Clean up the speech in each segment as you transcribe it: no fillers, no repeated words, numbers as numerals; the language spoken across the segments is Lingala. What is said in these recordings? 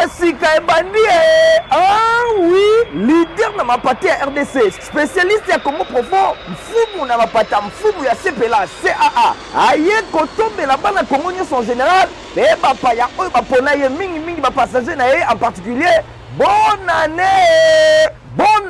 sika ebandi ah oui, leader na mapati ya RDC, spécialiste ya Congo profond, mfumu na mapata mfumu ya CPLA CAA aye kotombela bana Congo nyonso en général pe bapaya oyo bapona ye mingi bapassager na ye en particulier. Bonne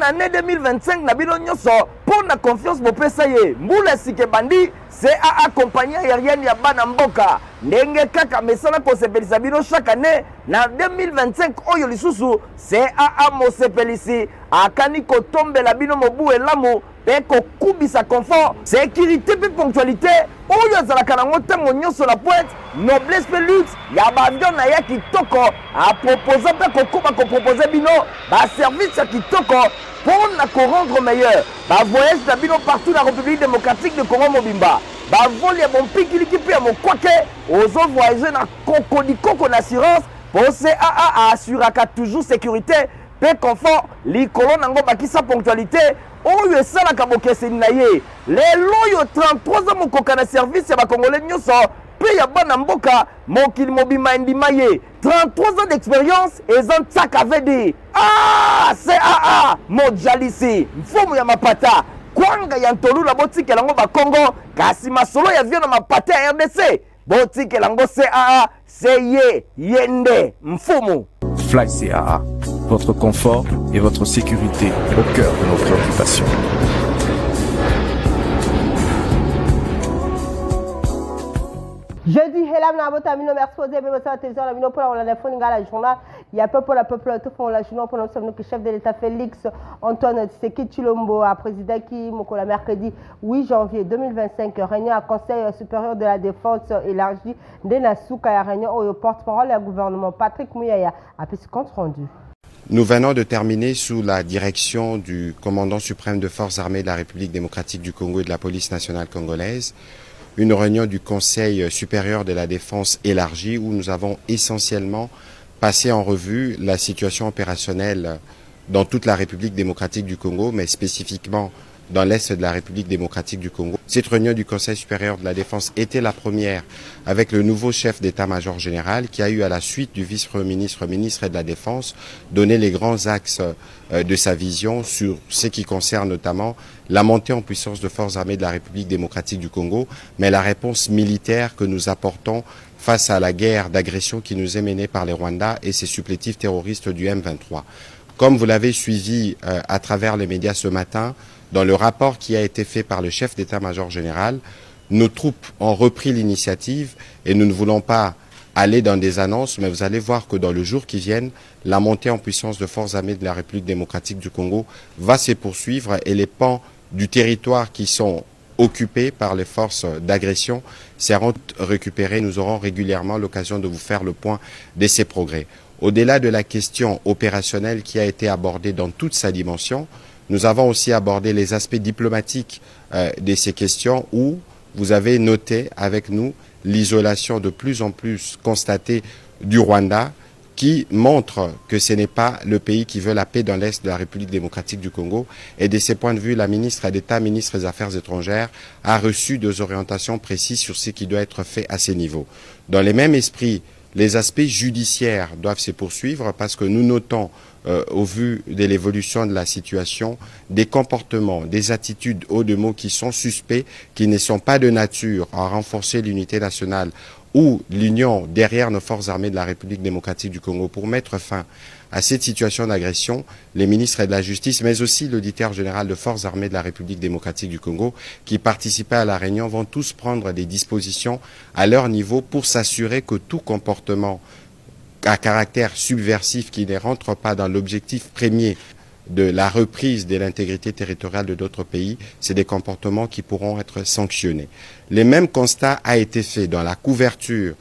année 2025 na bino nyonso pour la confiance bopesa ye mbula sike bandi CAA compagnie aérienne ya bana mboka ndenge kaka mesala kosepelisa bino chaque année na 2025 oyo lisusu CAA mosepelisi akani kotombela bino mobu elamu pe kokubisa confort sécurité pe ponctualité oyo azalaka nango ntango nyonso na pointe noblesse pe luxe ya baavion na ya kitoko apropose pe kokuba kopropose bino baservice ya kitoko pour na rendre meilleur bavoyage na bino partout na République démocratique de Congo mobimba bavoli ya bompikiliki mpe ya mokwake ozo voyager na kokodikoko na assurance po CAA assuraka toujours sécurité pe confort likolo nango bakisa ponctualité oyo esalaka bokeseni na ye lelo oyo 33 ans mokoka na service ya bakongolais nyonso mpe ya bana mboka mokili mobima endima ye 33 ans d'expérience eza ntsaka vd CAA mojalisi mfumu ya mapata kwanga ya ntolula botikela ngo bakongo kasi masolo ya vio na mapata ya RDC botikela ngo CAA seye yende mfumu Fly CAA, votre confort et votre sécurité au cœur de nos préoccupations. Jeudi, Helam Nabota, Mino, merci pour la télévision, la Mino, pour la téléphone, la journal. Il y a peu pour la peuple, tout pour la journal, pour nous sommes le chef de l'État Félix Antoine Tshisekedi Tshilombo, à président qui, le mercredi 8 janvier 2025, réunion à Conseil supérieur de la défense élargi de Nasuka, réunion au porte-parole du gouvernement Patrick Mouyaya, a pu se compte rendu. Nous venons de terminer sous la direction du commandant suprême de forces armées de la République démocratique du Congo et de la police nationale congolaise une réunion du Conseil supérieur de la défense élargie où nous avons essentiellement passé en revue la situation opérationnelle dans toute la République démocratique du Congo, mais spécifiquement dans l'Est de la République démocratique du Congo. Cette réunion du Conseil supérieur de la défense était la première avec le nouveau chef d'état-major général qui a eu à la suite du vice-premier ministre, ministre de la Défense, donné les grands axes de sa vision sur ce qui concerne notamment la montée en puissance de forces armées de la République démocratique du Congo, mais la réponse militaire que nous apportons face à la guerre d'agression qui nous est menée par les Rwandais et ses supplétifs terroristes du M23. Comme vous l'avez suivi à travers les médias ce matin, dans le rapport qui a été fait par le chef d'état-major général, nos troupes ont repris l'initiative et nous ne voulons pas aller dans des annonces, mais vous allez voir que dans le jour qui viennent, la montée en puissance de forces armées de la République démocratique du Congo va se poursuivre et les pans du territoire qui sont occupés par les forces d'agression seront récupérés. Nous aurons régulièrement l'occasion de vous faire le point de ces progrès. Au-delà de la question opérationnelle qui a été abordée dans toute sa dimension, nous avons aussi abordé les aspects diplomatiques de ces questions où vous avez noté avec nous l'isolation de plus en plus constatée du Rwanda qui montre que ce n'est pas le pays qui veut la paix dans l'Est de la République démocratique du Congo. Et de ce point de vue, la ministre d'État, ministre des Affaires étrangères, a reçu des orientations précises sur ce qui doit être fait à ces niveaux. Dans le même esprit, les aspects judiciaires doivent se poursuivre parce que nous notons, au vu de l'évolution de la situation, des comportements, des attitudes hauts de mots qui sont suspects, qui ne sont pas de nature à renforcer l'unité nationale ou l'union derrière nos forces armées de la République démocratique du Congo pour mettre fin à cette situation d'agression. Les ministres de la Justice, mais aussi l'auditeur général de forces armées de la République démocratique du Congo, qui participaient à la réunion, vont tous prendre des dispositions à leur niveau pour s'assurer que tout comportement à caractère subversif qui ne rentre pas dans l'objectif premier de la reprise de l'intégrité territoriale de d'autres pays, c'est des comportements qui pourront être sanctionnés. Le même constat a été fait dans la couverture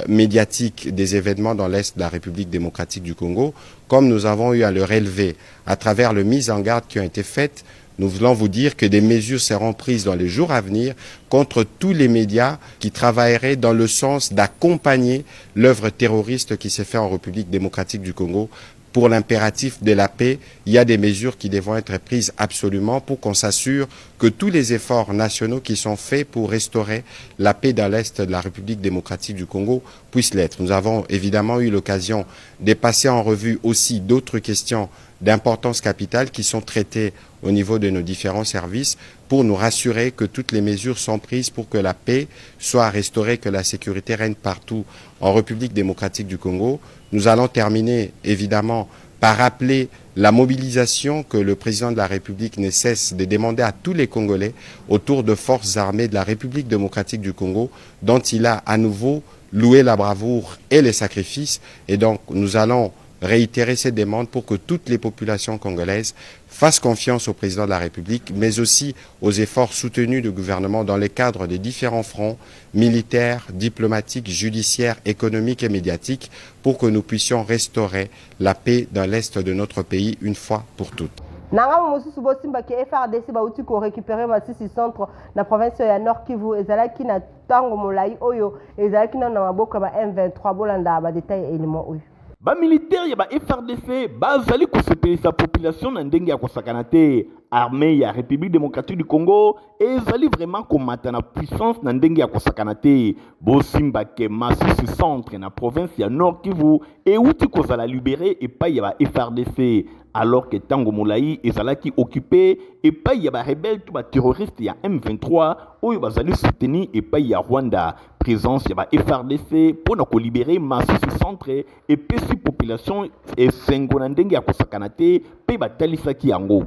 médiatique des événements dans l'Est de la République démocratique du Congo, comme nous avons eu à le relever à travers les mises en garde qui ont été faites. Nous voulons vous dire que des mesures seront prises dans les jours à venir contre tous les médias qui travailleraient dans le sens d'accompagner l'œuvre terroriste qui s'est faite en République démocratique du Congo pour l'impératif de la paix, il y a des mesures qui devront être prises absolument pour qu'on s'assure que tous les efforts nationaux qui sont faits pour restaurer la paix dans l'Est de la République démocratique du Congo puissent l'être. Nous avons évidemment eu l'occasion de passer en revue aussi d'autres questions d'importance capitale qui sont traitées au niveau de nos différents services pour nous rassurer que toutes les mesures sont prises pour que la paix soit restaurée, que la sécurité règne partout en République démocratique du Congo. Nous allons terminer évidemment par rappeler la mobilisation que le président de la République ne cesse de demander à tous les Congolais autour de forces armées de la République démocratique du Congo, dont il a à nouveau loué la bravoure et les sacrifices. Et donc nous allons réitérer ces demandes pour que toutes les populations congolaises fassent confiance au président de la République, mais aussi aux efforts soutenus du gouvernement dans le cadre des différents fronts militaires, diplomatiques, judiciaires, économiques et médiatiques pour que nous puissions restaurer la paix dans l'Est de notre pays une fois pour toutes. Nanga mosusu bosimba ke FRDC bauti ko récupérer masisi centre na province ya Nord Kivu ezalaki na tango molai oyo ezalaki na maboko ba M23 bolanda ba détail élément oyo. Ba militaire ya ba FRDC bazali kosepelisa population na ndenge ya kosakana te. Armée ya République démocratique du Congo ezali vraiment komata na puissance na ndenge ya kosakana te. Bosimba ke masisi centre na province ya Nord Kivu euti kozala libéré epai ya ba FRDC. Alors que Tango Moulaï ezalaki occupé epai ya ba rebelle tout ba terroriste ya M23 oyo bazali soutenu epai ya Rwanda. Présence ya ba FRDC pour na ko libérer masisi centre et pesi population et sengo na ndenge ya kosakana te pe batalisaki yango.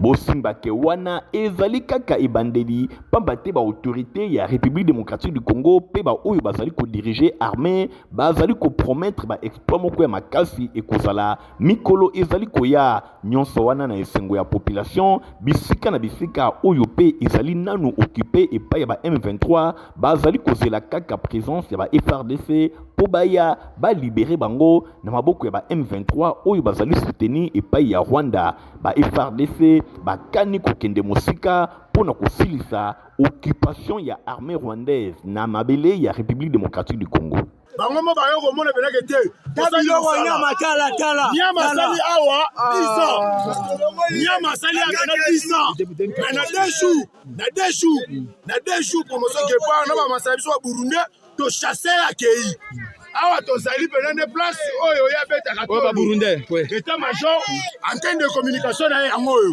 Bosimba ke wana ezali kaka ebandeli pamba te ba autorité ya République démocratique du Congo pe ba oyo bazali ko diriger armée bazali ko promettre ba exploit moko ya makasi ekozala mikolo ezali koya nyonso wana na esengo ya population bisika na bisika oyo pe ezali nanu occupé epai ya ba M23 bazali kozela kaka présence ya ba FRDC po baya ba libérer bango na maboko ya ba M23 oyo bazali soutenu epai ya Rwanda. Ba FRDC bakani kokende mosika pona kosilisa occupation ya armée rwandaise na mabele ya République démocratique du Congo. Bango bayo komona benake te tabilo nyama kala nyama sali awa 10 ans nyama sali na 10 ans na deux jours promotion ke pa na ba masali so Burundi to chasser akei awa to sali penane place oyo ya beta ka to Burundi état major antenne de communication na yango oyo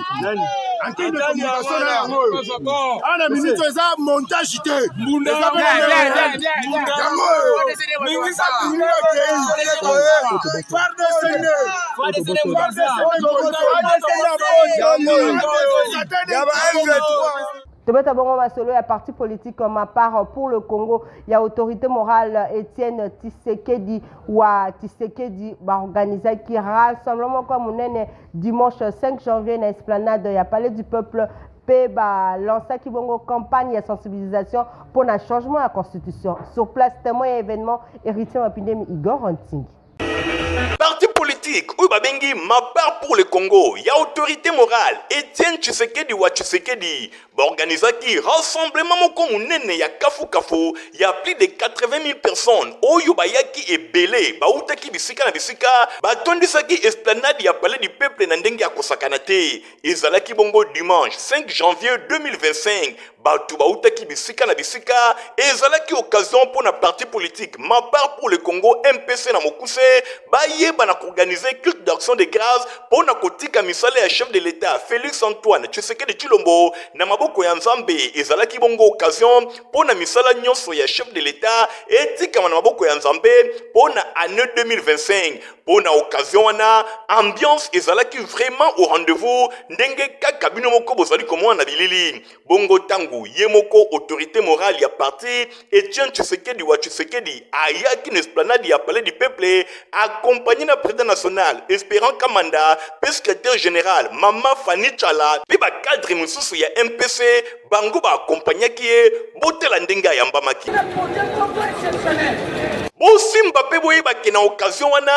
antenne de communication na yango oyo ana ministre za montage te mbunda yango mingi sa Burundi akei par de sene Tobeta bongo masolo ya parti politique comme à part pour le Congo, il y a autorité morale Étienne Tshisekedi organisé qui rassemblement comme on dimanche 5 janvier na esplanade ya Palais du Peuple pe ba lancer ki bongo campagne de sensibilisation pour un changement à la constitution. Sur place témoin et événement héritier épidémie Igor Hunting. Parti politique, ou babengi ma part pour le Congo, il y a autorité morale, Étienne Tshisekedi wa Tshisekedi, organisaki rassemblement moko munene ya kafu, il y a plus de 80 000 personnes, oyo bayaki ebele, bautaki bisika na bisika, batondisaki esplanade ya Palais du Peuple na ndenge ya kosakana te, ezalaki bongo dimanche 5 janvier 2025, batu bautaki bisika na bisika, ezalaki occasion pour na parti politique, ma part pour le Congo, MPC na Mokuse, baye bana organiser culte d'action de grâce pour na kotika misale ya chef de l'État Félix Antoine Tshisekedi Tshilombo na maboko ya Nzambe ezalaki bongo occasion pour na misala nyonso ya chef de l'État etika na maboko ya Nzambe pour na année 2025 pour na occasion wana ambiance ezalaki vraiment au rendez-vous ndenge kaka bino moko bozali komona na bilili bongo tangu yemoko autorité morale ya parti Étienne Tshisekedi wa Tshisekedi ayaki na esplanade ya Palais du Peuple accompagné na président national Espérant Kamanda, secrétaire général Mama Fanny Chala, puis ba cadre mususu ya MPC bango ba accompagné qui est botela ndenga ya mbamaki. bosimba pe boyeba ke na occasion wana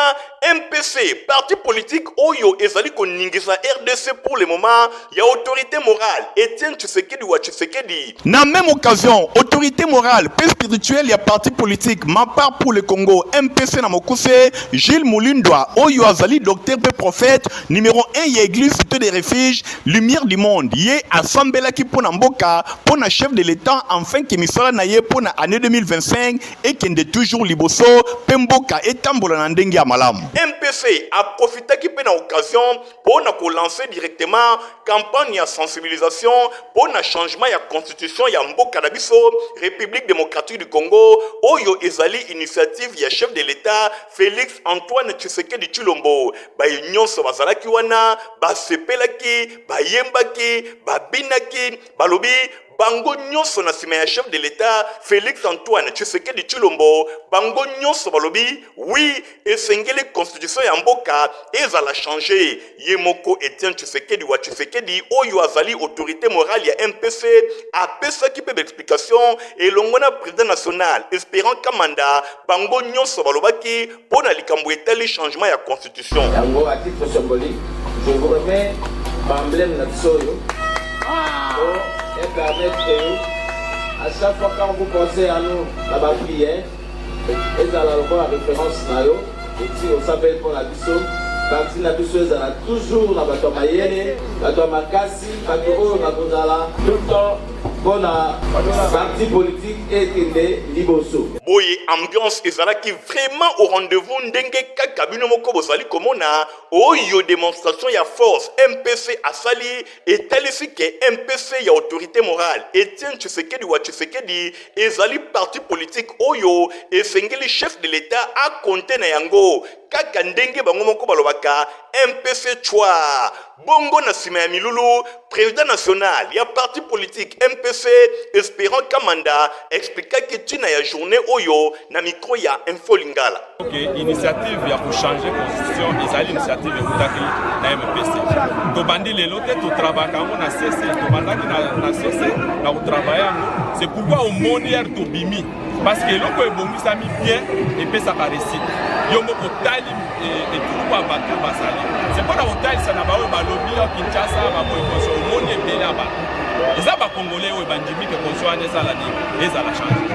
MPC parti politique oyo ezali koningisa RDC pour le moment ya autorité morale Etienne Tshisekedi wa Tshisekedi. Na même occasion autorité morale pe spirituelle ya parti politique ma part pour le Congo MPC na mokuse Gilles Moulindwa oyo azali docteur pe prophète numéro 1 ya église cité des refuges lumière du monde ye assemblée ki pona mboka pona chef de l'état enfin ki misala na ye pona année 2025 et kende toujours liboso pemboka etambola na ndenge ya malamu. MPC a profité qui peut na occasion pour lancer directement campagne de sensibilisation pour un changement de constitution ya mboka na biso République démocratique du Congo oyo ezali initiative ya chef de l'état Félix Antoine Tshisekedi Tshilombo ba nyonso bazalaki wana ba sepelaki ba yembaki ba binaki balobi bango nyonso na sima ya chef de l'état Félix Antoine Tshisekedi Tshilombo bango nyonso balobi oui esengeli constitution ya mboka ezala changer ye moko Etienne Tshisekedi wa Tshisekedi oyo azali autorité morale ya MPC apesaki pe explication elongo na président national Espérant Kamanda bango nyonso balobaki pona likambo etali changement ya constitution yango à titre symbolique je vous remets l'emblème na bisoyo et permettre à chaque fois quand vous pensez à nous la prière et à la référence nayo et si on s'appelle pour la biso parti la biso ezala toujours na bato mayele bato makasi bato oyo bakozala tout le temps pour la parti politique et kende liboso boye ambiance ezalaki vraiment au rendez-vous ndenge kaka bino moko bozali komona oyo démonstration ya force MPC asali etalisi ke MPC ya autorité morale Etienne Tshisekedi wa Tshisekedi ezali parti politique oyo esengeli chef de l'état a compter na yango kaka ndenge bango moko balobaka MPC chwa bongo na sima ya milulu président national ya parti politique MPC Espérant Kamanda expliqua que tu na ya journée oyo na micro ya Info Lingala. Ok, initiative ya pour changer constitution ezali initiative ekutaki na MPC. To bandi lelo te to travailler kango na CC, to bandaki na CC na ko travailler ngo. C'est pourquoi au monière to bimi parce que loko ebongisa mi bien et pesa ka réussite. Yo moko tali et tout ba bato basali. C'est pas na hôtel ça na ba o balobi au Kinshasa ba boy ko so monière de là-bas. Les Congolais ou bandimi que conçoit des saladies et à la change.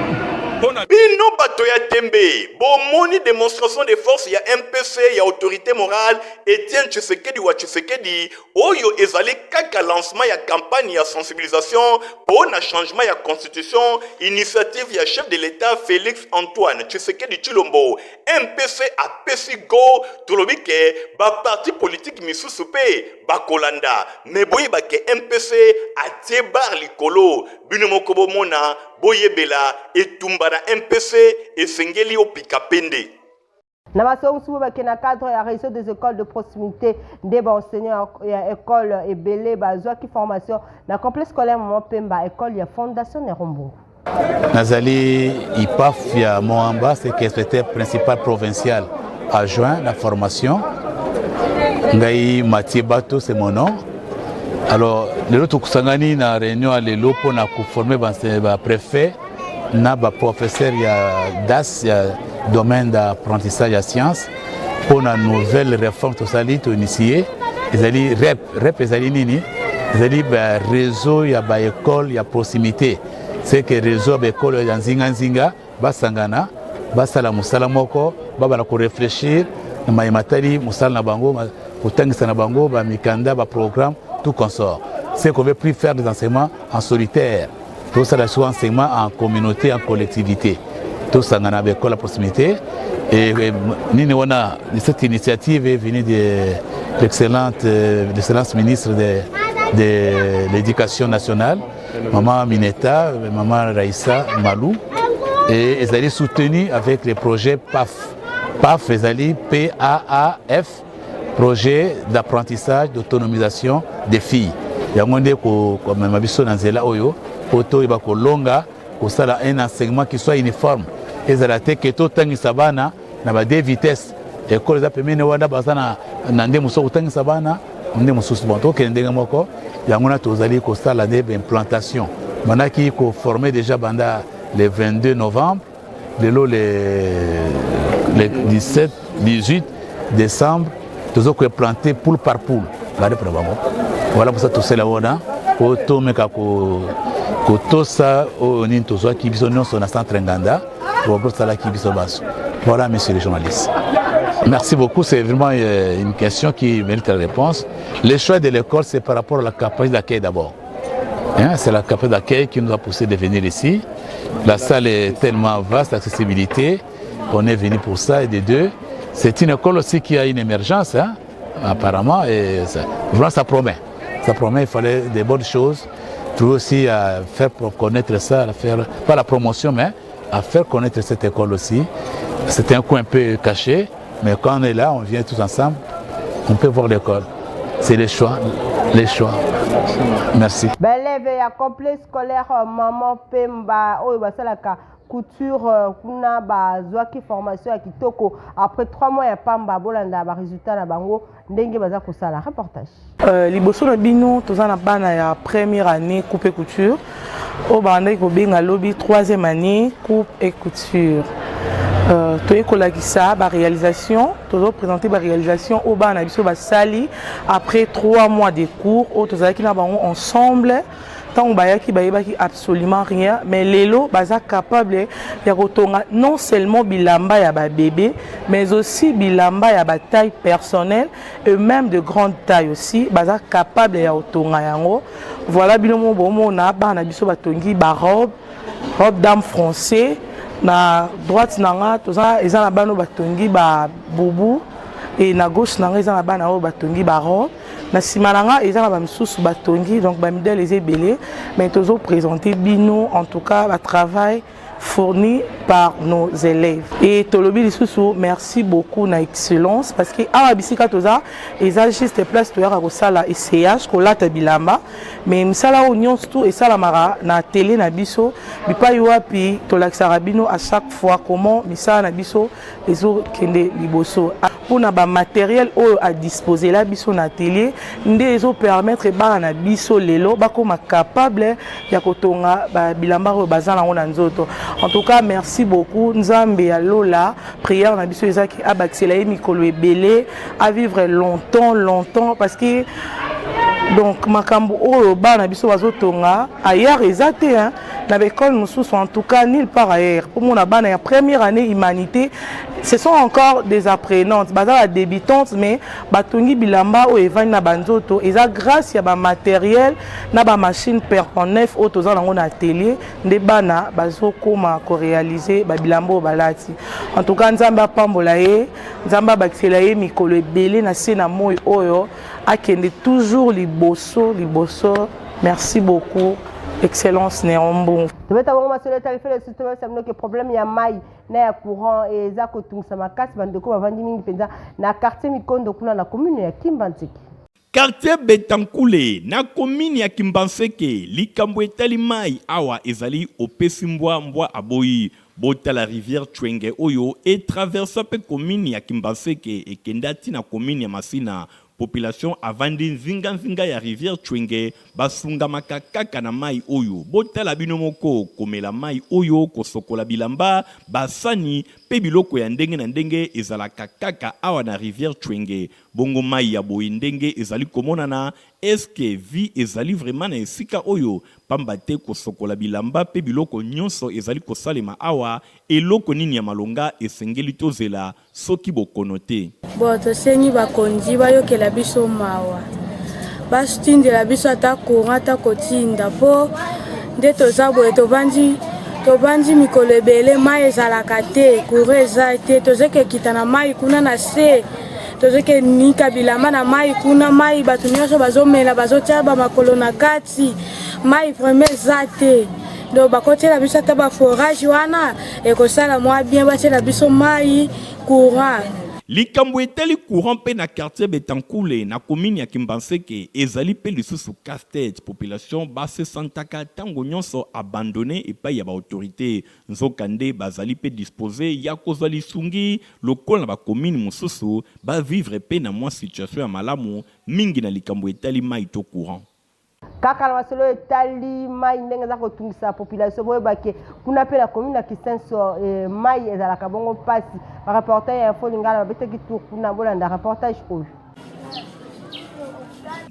Bino bato ya tembe bomoni démonstration de force ya MPC ya autorité morale Etienne Tshisekedi wa Tshisekedi oyo ezali kaka lancement ya campagne ya sensibilisation pour un changement ya constitution initiative ya chef de l'état Félix Antoine Tshisekedi Tshilombo MPC a pesi go tolobike ba parti politique misusu pe bakolanda mais boyeba ke MPC a tie bar likolo bino moko bomona boyebela etumba na MPC esengeli opika pende. Na basongusu bakena cadre ya réseau des écoles de proximité des enseignants ya école ebele bazwa ki formation na complexe scolaire Maman Pemba école ya Fondation Nerombo. Nazali IPAF ya Moamba secrétaire principal provincial adjoint la formation. Ngai Mathieu Bato c'est mon nom. Alors lelo tokusangani na réunion à lelo pour na former ba préfet na ba professeur ya DAS ya domaine d'apprentissage à sciences pour na nouvelle réforme to sali to initier ezali rep ezali nini ezali ba réseau ya ba école ya proximité c'est que réseau ba école ya nzinga basangana basala musala moko babala ko réfléchir na maimatari musala na bango kotangisa na bango ba mikanda ba programme tout consort. C'est qu'on ne veut plus faire des enseignements en solitaire. Tout ça, c'est enseignement en communauté, en collectivité. Tout ça, on a avec la proximité. Et cette initiative est venue de l'excellence ministre de l'Éducation nationale, Maman Mineta, Maman Raïssa Malou. Et ils allaient soutenir avec les projets PAF. PAF, ils allaient PAAF. Projet d'apprentissage, d'autonomisation des filles. Il y a un enseignement qui soit uniforme. Et ça a été tout le temps na deux vitesses. École za pemene wanda bazana nande muso utangi sabana nde mususu bonto kendenga moko yangona tozali ko sala de implantation. Manaki ko formé déjà banda le 22 novembre le 17, 18 décembre, nous avons planté poule par poule. Voilà pour ça tout c'est là-haut. Tout mais tout ça au Nintozo qui sont dans son instant Trenganda. Voilà, monsieur les journalistes. Merci beaucoup, c'est vraiment une question qui mérite la réponse. Le choix de l'école, c'est par rapport à la capacité d'accueil d'abord. C'est la capacité d'accueil qui nous a poussé de venir ici. La salle est tellement vaste, l'accessibilité, on est venu pour ça. Et de deux, c'est une école aussi qui a une émergence, apparemment, et vraiment ça promet. Ça promet, il fallait des bonnes choses. Trouver aussi à faire connaître ça, à faire, pas la promotion, mais à faire connaître cette école aussi. C'était un coin un peu caché, mais quand on est là, on vient tous ensemble, on peut voir l'école. C'est les choix, les choix. Merci. Élève ya complexe scolaire Maman Pemba, oh basalaka couture kuna bazwaki formation ya kitoko après 3 mois ya pamba bolanda ba résultat na bango ndenge baza kosala reportage. Liboso na bino tozana bana ya première année coupe et couture. O banda ko benga lobby 3e année coupe et couture. Toyekolakisa ba réalisation, toujours présenter ba réalisation au bana biso ba sali après 3 mois de cours au tozalaki na bango ensemble. Tant bayaki bayebaki absolument rien, mais lelo baza capable ya kotonga non seulement bilamba ya ba bébé, mais aussi bilamba ya ba taille personnelle et même de grande taille aussi, baza capable ya kotonga yango. Voilà binomo bomo na bana biso batongi ba robe dame français na droite nanga toza eza na bano batongi ba boubou et na gauche nanga eza na bana o batongi ba robe. Na simananga ils ont la misusu batongi donc ba modèle les ébélés mais toujours présenté bino en tout cas le travail fourni par nos élèves et tolobi lisusu merci beaucoup na excellence parce que à bisika toza ils ont juste place to ya ko sala ECH ko lata bilamba mais misala union tout et sala mara na télé na biso bipa yoapi to laksara bino à chaque fois comment misala na biso les autres kende liboso pour na ba matériel à disposer la biso na télé ndé ezo permettre ba na biso lelo ba koma capable ya kotonga ba bilamba ko bazala na nzoto. En tout cas, merci beaucoup. Nzambe ya Lola, prière na biso ezaki abaksela mikolo ebele à vivre longtemps parce que donc makambo oyo bana biso bazotonga ailleurs ezate hein na l'école mosusu en tout cas nulle part ailleurs pour mon bana ya première année humanité ce sont encore des apprenantes bazala débutantes mais batongi bilamba o evani na banzoto eza grâce ya ba matériel na ba machine perponef o toza nango na atelier nde bana bazokoma ko réaliser ba bilamba balati en tout cas nzamba pambola ye nzamba bakisela ye mikolo ebele na se na moyo oyo akende toujours liboso. Merci beaucoup. Excellence Néombo. Tu veux t'avoir ma seule tarife le système ça me que problème ya mai na ya courant et za ko tungsa makasi bandeko bavandi mingi penza na quartier Mikondo kuna na commune ya Kimbanzeki. Quartier Betankoule na commune ya Kimbanzeki likambo etali mai awa ezali opesi mbwa aboyi bota la rivière Chwenge oyo et traversa pe commune ya Kimbanzeki et kendati na commune ya Masina. Population avandi nzinga ya rivière Chwenge basunga makakaka na mai oyo botala binomoko komela mai oyo kosokola bilamba basani pe biloko ya ndenge na ndenge ezalaka kaka awa na rivière Chwenge bongo mai ya boyi ndenge ezali komonana eske vi ezali vraiment na esika oyo pamba te kosokola bilamba pe biloko nyonso ezali kosalema awa eloko nini ya malonga esengeli tozela soki bokono te bo tosengi bakonzi bayokela biso mawa basitindela biso ata courant ata kotinda po nde toza boye tobandi mikolo ebele mai ezalaka te courant eza te tozeke kita na mai kuna na se tozeke nika bilamba na mai kuna mai bato nyonso bazomela bazotia bamakolo na kati mai vraiment eza te donc bakotiela biso ata baforage wana ekosala mwa bien batiela biso mai courant. Likambo etali courant pe na quartier Betankoule na commune ya Kimbanzeki ezali pe lisusu casse-tête population basse santaka tango nyonso abandonné epai ya ba autorité nzokande bazali pe disposé ya kozwa lisungi lokola na ba commune mosusu ba vivre pe na mwa situation ya malamu mingi na likambo etali mai to courant. kaka na masolo etali mai ndenge za kotungisa population boyeba ke kuna pe la commune ya Kisenso mai ezalaka bongo pasi ba reporter ya info lingala babeteki tour kuna bolanda reportage oyo.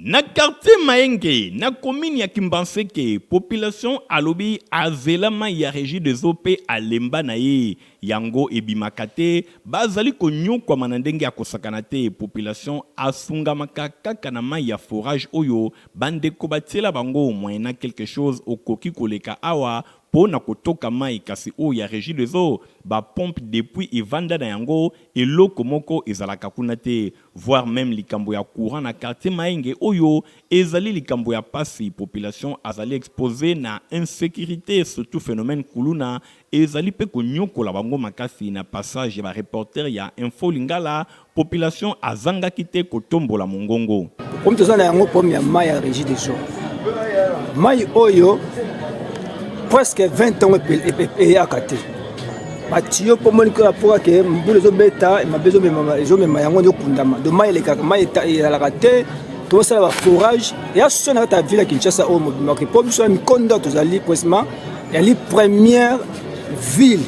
Na quartier Maenge, na commune ya Kimbanseke, population alobi azelama ya régie des OP à Lemba na ye, yango ebimakate, bazali konyo kwa manandenge ya kosakanate, population asungamaka kaka na mai ya forage oyo, bande kobatela bango moyena quelque chose okoki koleka awa, po na kotoka mai kasi o ya régie des eaux ba pompe depuis evanda na yango eloko moko ezalaka kuna te, voire même likambo ya courant na quartier Maenge oyo ezali likambo ya pasi, population azali exposé na insécurité, surtout phénomène kuluna ezali pe konyokola bango makasi na passage ba reporter ya info lingala, population azanga kite kotombola mongongo comme tozana yango pomme ya mai ya régie des eaux mai oyo presque 20 ans et à côté. Batio pour mon cœur pour que mbule zo beta et ma bezo me yango de kundama. De mai les kaka mai et à la raté, tout ça va forage et à ce na ta ville à Kinshasa au mobile que pour so mi konda to zali prestement et la première ville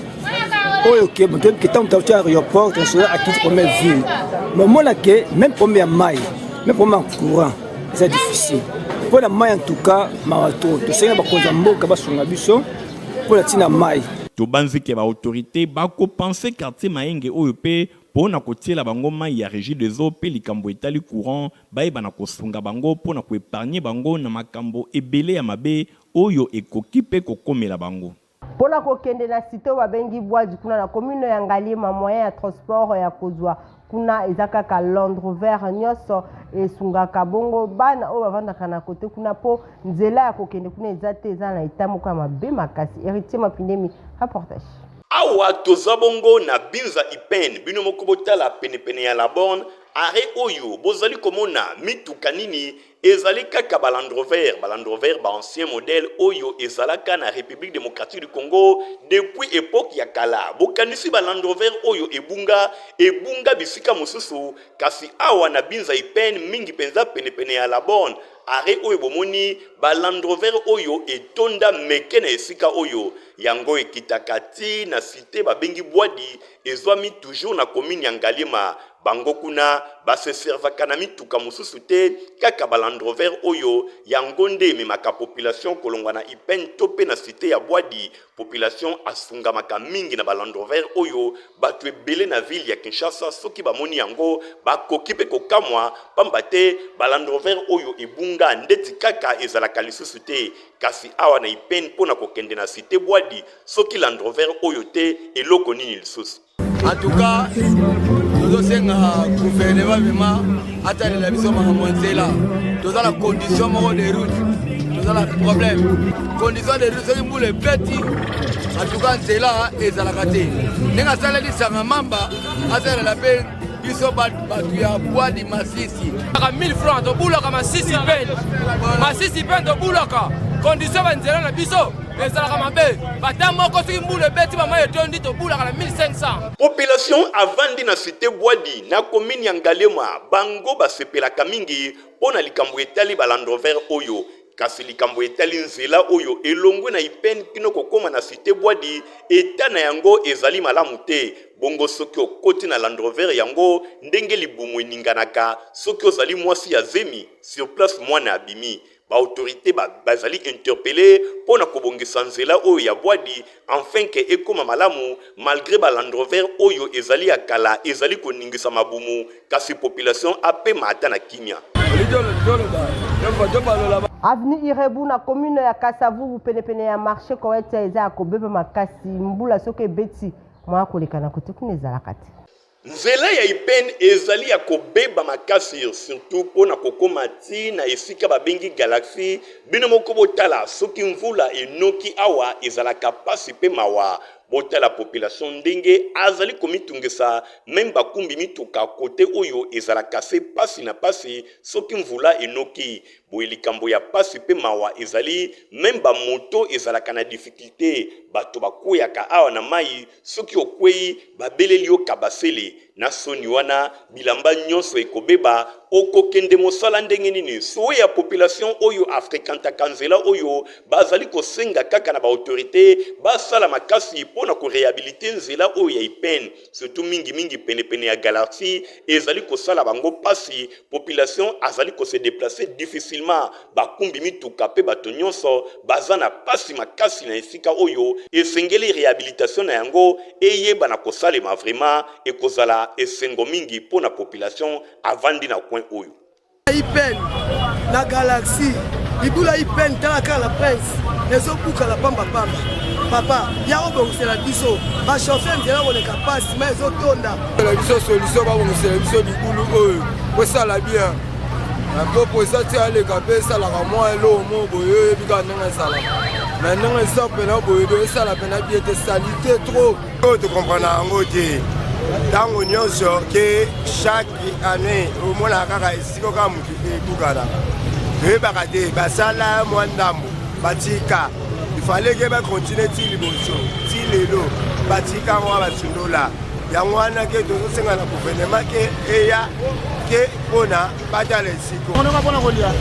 oyo ke moto ki tam ta aéroport to à qui première ville. Moment là que même première mai, même première courant, c'est difficile. Pour la maille en tout cas, marathon. Tu sais, ba konza mboka ba songa biso pour la tina maille. To banzi ke ba autorité ba ko penser quartier Maenge OEP pour na kotiela bango mai ya régie des eaux pe likambo etali courant ba eba na kosunga bango pour na ko épargner bango na makambo ebele ya mabe oyo ekoki pe kokomela bango. Pona kokende na cité wa bengi bois kuna na commune ya Ngalima moyen ya transport ya kozwa kuna ezaka ka Land Rover nyoso esungaka bongo bana o bavandaka na kote kuna po nzela ya kokende kuna ezate eza na etamuko ya mabe makasi. Héritier Mapindemi reportage. Awa tozabongo na binza ipen bino mokobotala penepene ya la borne are oyo bozali komona mituka nini ezali kaka ba Land Rover ba ancien modèle oyo ezalaka na République démocratique du Congo depuis époque ya kala bokanisi ba Land Rover oyo ebunga bisika mosusu kasi awa na binza ipen mingi penza penepene ya la borne are oyo bomoni ba Land Rover oyo etonda meke na esika oyo yango ekitaka ti na cité babengi Bwadi ezwami toujours na commune ya Ngalima bango kuna base servaka na mituka mosusu te kaka ba Land Rover oyo yango nde ememaka population kolongwa na ipen to pe na cité ya Bwadi population asungamaka mingi na ba Land Rover oyo bato ebele na ville ya Kinshasa soki bamoni yango bakoki pe kokamwa pamba te ba Land Rover oyo ebunga ndeti kaka ezalaka lisusu te kasi awa na ipen pona kokende na cité Bwadi soki Land Rover oyo te eloko nini lisusu. En tout cas, nous avons gouvernement vraiment atteindre la mission de là. Nous avons la condition de route, nous avons le problème. Condition de route, c'est pour les petits. En tout cas, c'est là et ça l'a raté. Nous avons dit ça mamba, atteindre la peine. Ils sont battus à bois de Massissi. 1000 francs, de boulot comme Massissi peine. Massissi peine de boulot. Condition de la biso. Population avandi na cité Bwadi na commune ya Ngalema bango basepelaka mingi pona likambo etali ba Land Rover oyo kasi likambo etali nzela oyo elongwe na ipen kino kokoma na cité Bwadi eta na yango ezali malamu te bongo soki okoti na Land Rover yango ndenge libumu eninganaka soki ozali mwasi ya zemi sur place mwana abimi ba autorité bazali interpellé pona kobongisa nzela oyo ya Bwadi enfin que ekoma malamu malgré ba Land Rover oyo ezali ya kala ezali koningisa mabumu kasi population ape mata na kimia. Avenue Irebu na commune ya Kasavu penepene ya marché koete eza akobeba makasi mbula soke beti mwa koleka na kote kuna ezalaka te. Nzela ya ipen ezali ya kobeba makasi surtout pona kokoma ti na esika babengi Galaxy bino moko botala soki mvula enoki awa ezalaka pasi pe mawa botala population ndenge azali komitungisa même bakumbi mituka kote oyo ezalaka se pasi na pasi soki mvula enoki boye likambo ya pasi pe mawa ezali même bamoto ezalaka na difficulté bato bakweyaka awa na mai soki okwei babeleli yo kabasele na soni wana bilamba nyonso ekobeba okokende mosala ndenge nini so ya population oyo afrekantaka nzela oyo bazali kosenga kaka na baautorité basala makasi mpona korehabilite nzela oyo ya ipene surtout mingi penepene ya galaxie ezali kosala bango pasi population azali kose déplacer difficilement bakumbi mituka pe bato nyonso baza na pasi makasi na esika oyo esengeli réhabilitation na yango eyeba na kosalema vraiment ekozala esengo mingi mpona population avandi na coin oyo ipen na galaxie libula ipen talaka la prince ezobuka la pamba papa ya obongusela biso bachauffeur nzela koleka pasi ma ezotonda la biso solution babongusela biso libulu oyo kosala bien mpo eza te aleka mpe esalaka mwa elo mo boye oyebika ndenge esalaka mais ndenge eza mpena boye do esala mpena bie te salite trop oyo tokomprana yango te ntango nyonso ke chaque année omonaka kaka esika kaka motu ebukana toyebaka te basala mwa ndambo batika ifale ke bakontinue ti liboso ti lelo batika ngo basundola yango wana ke tozosenga na gouvernement ke eya ke mpona batala esiko mpona kolia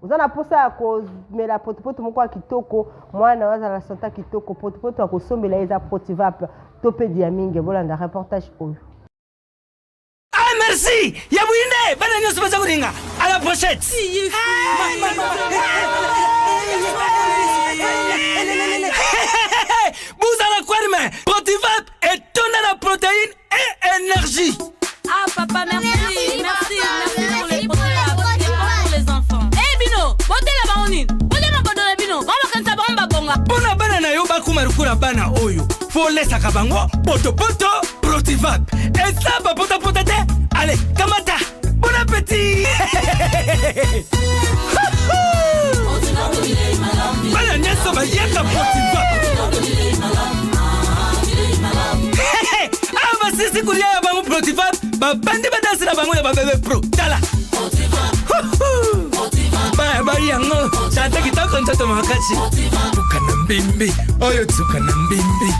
uzana posa ya komela potopoto moko ya kitoko mwana wazala santa kitoko potopoto ya kosombela eza potivap to mpe dia mingi bolanda reportage oyo. Ah merci ya bwinde bana nyonso baza kolinga à la pochette. Buzala kwarme potivap et tonne la protéine et énergie. Ah papa merci pour les pour les enfants. Botela baonin. Botela bodona bino. Baba kansa bomba bonga. Bona bana na yo bakuma rukura bana oyo. Fo lesa kabango poto protivap. Et ça ba pota te. Allez, kamata. Bon appétit. Bana nyeso ba yaka protivap. Ah ba sisi kulia ya bango protivap. Ba bande ba danser na bango ya ba bébé pro. Tala. Bari yango tata kitoko ntoto makati tukana mbimbi oyo tukana mbimbi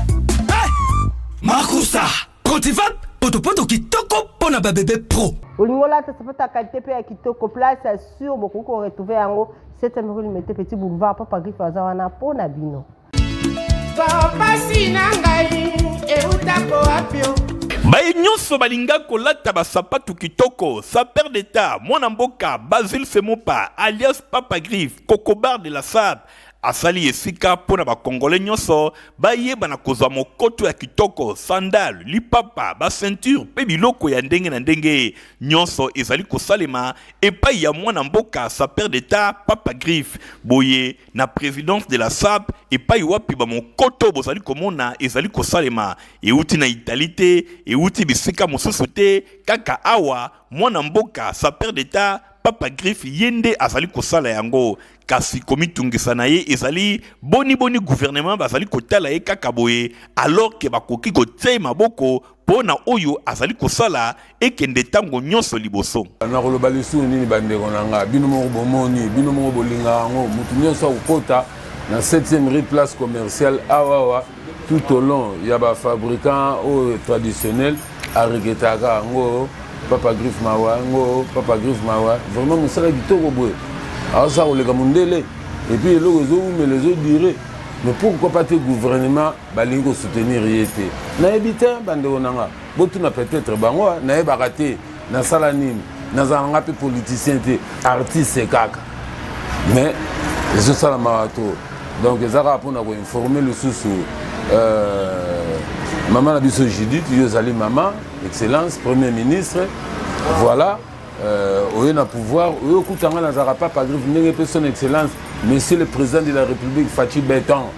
makusa protivap poto kitoko pona ba bébé pro olingola ta sapata qualité pe ya kitoko place sur beaucoup qu'on retrouver yango 7e rue Limete Petit Boulevard papa Griff azawana pona bino papa sinangai eutako apio baye nyonso balinga kolata basapatu kitoko saper d'État mwana mboka Basile Semopa alias Papa Griff Cocobar de la Sab asali esika pona ba congolais nyonso bayeba na kozwa mokoto ya kitoko sandal lipapa ba ceinture pe biloko ya ndenge na ndenge nyonso ezali kosalema epai ya mwana mboka saper d'État Papa Griff boye na présidence de la SAP epai wapi ba mokoto bozali komona ezali kosalema euti na Italie euti bisika mosusu te kaka awa mwana mboka saper d'État Papa Griff yende azali kosala yango kasi komitungisa na ye ezali boni gouvernement bazali kotala ye kaka boye alors que bakoki kotia maboko pona oyo azali kosala ekende tango nyonso liboso na koloba lisusu nini bandeko nanga bino moko bomoni bino moko bolinga yango mutu nyonso akokota na 7e rue place commerciale awawa tout au long ya ba fabricant au traditionnel ariketaka yango Papa Griff mawa ngo Papa Griff mawa vraiment mosala kitoko boye alors ça koleka mondele et puis les autres diront mais pourquoi pas te gouvernement balingi ko soutenir yete na ebita bande onanga botuna peut-être bango na ebaka te na sala nini na zanga pe politicien te artiste kaka mais les sala mawato donc ezaka pona ko informer le sous maman la biso Judith yozali maman excellence premier ministre voilà on a pouvoir on kutanga na zara Papa Griff ndenge pe son excellence monsieur le président de la République Fatou Béton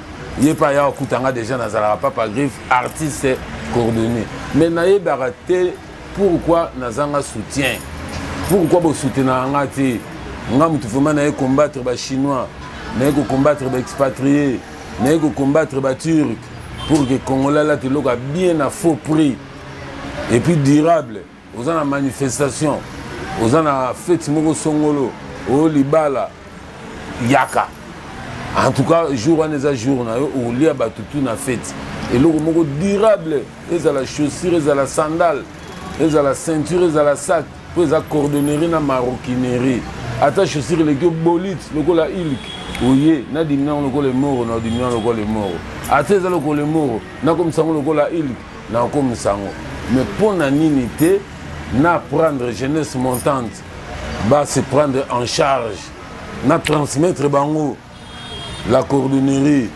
il pas ya kutanga déjà na zara Papa Griff artiste coordonné mais na yebaraté pourquoi nazanga soutien pourquoi bo soutenir ngati ngam tu vraiment na combattre ba chinois na combattre ba expatriés na combattre ba turcs pour que Congolais là te loka bien à faux prix et puis durable aux en manifestation aux en fête moko songolo au libala yaka en tout cas jour on les a jour na au lia batutu na fête eloko moko durable ezala chaussure ezala sandale ezala ceinture ezala sac po eza cordonnerie na maroquinerie ata chaussure eleki obolite lokola ilk oye nadimi nango lokola emoro nadimi nango lokola emoro ata eza lokola emoro nakomisa yango lokola ilk nakomisa yango mais mpo na nini te na prendre jeunesse montante va se prendre en charge na transmettre bango la cordonnerie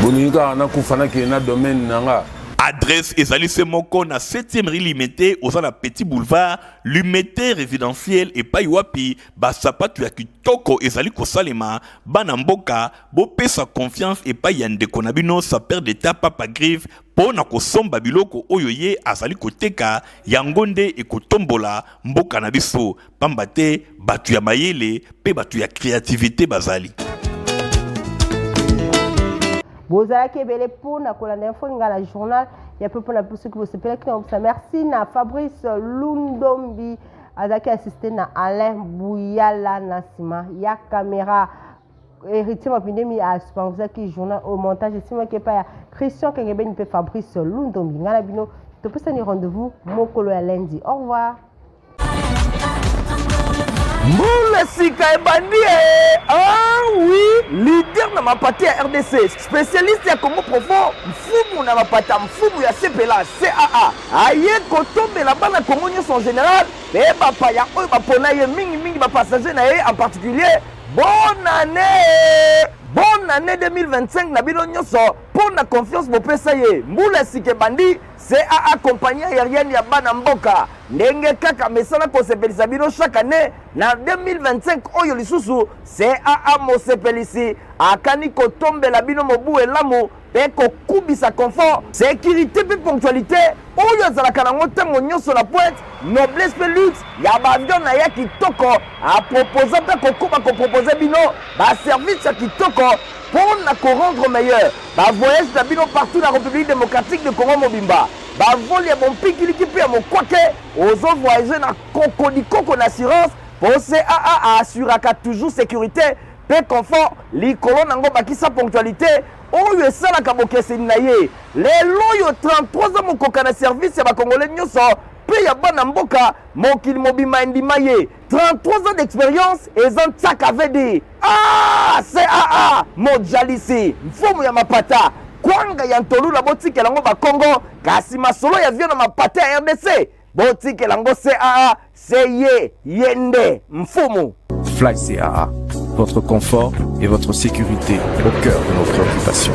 bolingi kaka nakufa nakende na domaine nanga. Adresse ezali se moko na 7e rue Limete oza na Petit Boulevard Limete résidentiel et paiwapi basapatu ya kitoko ezali kosalema bana mboka bopesa confiance et pa ya ndeko na bino saper d'état Papa Grive pona kosomba biloko oyo ye azali koteka yango nde ekotombola mboka na biso pamba te batu ya mayele pe batu ya créativité bazali. Bozalaki ebele mpona kolanda info nga la journal ya peu mpona biso ki bosepelaki na obisa. Merci na Fabrice Lundombi azalaki assisté na Alain Bouyala na nsima ya caméra héritier mapindemi a supervisaki journal au montage esimaki epai ya Christian Kengebeni mpe Fabrice Lundombi. Nga na bino topesani rendez-vous mokolo ya lundi. Au revoir. Moule Sika Ebandi, ah oui, leader na mapati ya RDC, spécialiste ya Congo profond, mfumu na mapata mfumu ya CPLA, CAA, aye kotombela bana Congo nyonso en général, pe bapaya oyo bapona ye mingi bapassager na ye en particulier, bonne année 2025 na bino nyonso, pour la confiance bopesa ye, Moule Sika Ebandi, CAA compagnie aérienne ya bana mboka, ndenge kaka mesana kosepelisa bino chaque année na 2025 oyo lisusu CAA mosepelisi akani kotombela bino mobu elamu pe kokubisa confort sécurité pe ponctualité oyo ezalaka nango ntango nyonso na pointe noblesse pe luxe ya baavion na ya kitoko aproposa mpe kokuba kopropose bino baservice ya kitoko pour na korendre meilleur bavoyage na bino partout na République démocratique de Congo mobimba bavoli ya bompikiliki mpe ya mokwake ozo voyager na kokodikoko na assurance po CAA assuraka toujours sécurité pe confort likolo nango bakisa ponctualité oyo esalaka bokeseni na ye lelo oyo 33 ans mokoka na service ya bakongole nyonso mpe ya bana mboka mokili mobima endima ye 33 ans d'expérience eza ntiaka vd CAA mojalisi mfumu ya mapata kwanga ya ntolula botikela ngo bakongo kasi masolo ya vio na mapata ya RDC botikela ngo CAA seye yende mfumu. Fly CAA, votre confort et votre sécurité au cœur de nos préoccupations.